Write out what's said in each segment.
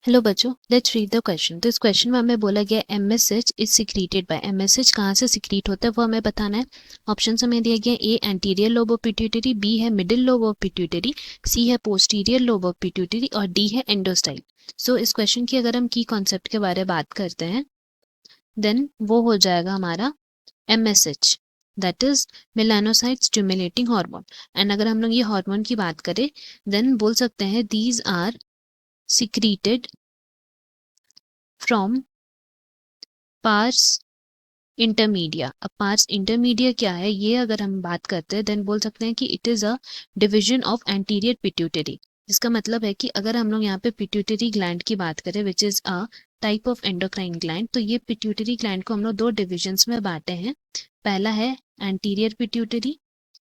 Hello बच्चों, let's read the question. तो इस क्वेश्चन में हमें बोला गया MSH is secreted by. MSH कहाँ से सिक्रीट होता है वो हमें बताना है। ऑप्शन हमें दिया गया A anterior lobe of pituitary, B है middle lobe of pituitary, C है पोस्टीरियर लोब ऑफ पिट्यूटरी और डी है एंडोस्टाइल। सो इस क्वेश्चन की अगर हम की कॉन्सेप्ट के बारे में बात करते हैं देन वो हो जाएगा हमारा MSH, that is melanocyte stimulating hormone. And अगर हम लोग ये हार्मोन की बात करें देन बोल सकते हैं these are secreted from pars intermedia. अब पार्स इंटरमीडिया क्या है ये अगर हम बात करते हैं देन बोल सकते हैं कि it is a division of anterior pituitary. जिसका मतलब है कि अगर हम लोग यहाँ पे पिट्यूटरी ग्लैंड की बात करें which is a type of endocrine gland, तो ये पिट्यूटरी ग्लैंड को हम लोग दो डिविजन्स में बांटे हैं। पहला है एंटीरियर पिट्यूटरी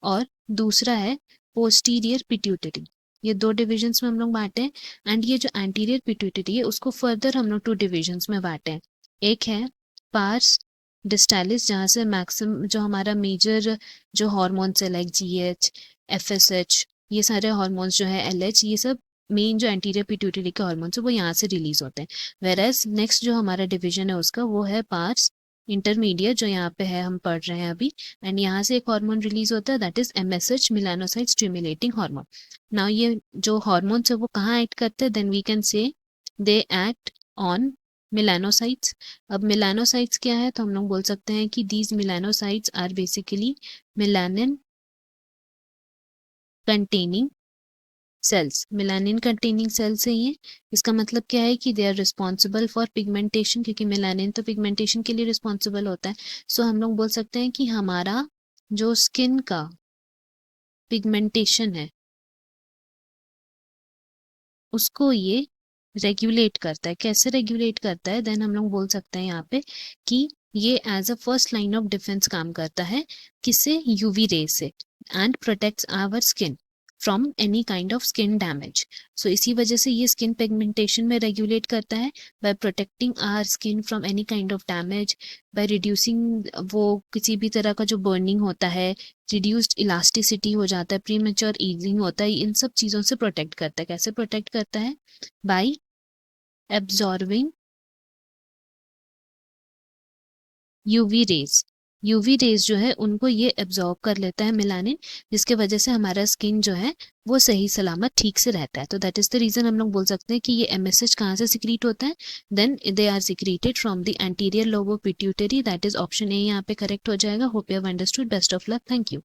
और दूसरा है पोस्टीरियर पिट्यूटरी। ये दो डिविजन्स में हम लोग बांटे हैं। एंड ये जो एंटीरियर पिट्यूटरी है उसको फर्दर हम लोग टू डिविजन्स में बांटे हैं। एक है पार्स डिस्टालिस जहाँ से मैक्सिमम जो हमारा मेजर जो हॉर्मोन्स है लाइक जीएच, एफएसएच, ये सारे हॉर्मोन्स जो है एलएच, ये सब मेन जो एंटीरियर पिट्यूटरी के हॉर्मोन्स है वो यहाँ से रिलीज होते हैं। वेरएज नेक्स्ट जो हमारा डिवीजन है उसका वो है पार्स इंटरमीडिएट जो यहाँ पे है हम पढ़ रहे हैं अभी। एंड यहाँ से एक हार्मोन रिलीज होता है that is MSH, melanocyte stimulating hormone. Now ये जो हॉर्मोन्स है वो कहाँ एक्ट करते हैं then we can say they act on melanocytes. अब मेलानोसाइट्स क्या है तो हम लोग बोल सकते हैं कि these melanocytes are basically melanin containing cells. Melanin containing cells है ये। इसका मतलब क्या है कि they are responsible for pigmentation, क्योंकि मेलानिन तो पिगमेंटेशन के लिए रिस्पॉन्सिबल होता है। सो हम लोग बोल सकते हैं कि हमारा जो स्किन का पिगमेंटेशन है उसको ये रेगुलेट करता है। कैसे रेगुलेट करता है देन हम लोग बोल सकते हैं यहाँ पे कि ये as a first line of defence काम करता है किससे, यूवी रेज से, and protects our skin from any kind of skin damage. So इसी वजह से ये स्किन पिगमेंटेशन में रेगुलेट करता है by protecting our skin from any kind of damage, by reducing वो किसी भी तरह का जो बर्निंग होता है, रिड्यूस्ड इलास्टिसिटी हो जाता है, प्रीमेच्योर एजिंग होता है, इन सब चीज़ों से प्रोटेक्ट करता है। कैसे प्रोटेक्ट करता है, bye absorbing UV rays. UV rays जो है उनको ये एब्जॉर्ब कर लेता है मेलानिन, जिसके वजह से हमारा स्किन जो है वो सही सलामत ठीक से रहता है। तो दैट इज द रीजन हम लोग बोल सकते हैं कि ये एमएसएच कहाँ से सिक्रीट होता है then they are secreted from the anterior lobe of pituitary. That is option A यहाँ पे करेक्ट हो जाएगा। Hope you have understood. Best of luck. Thank you.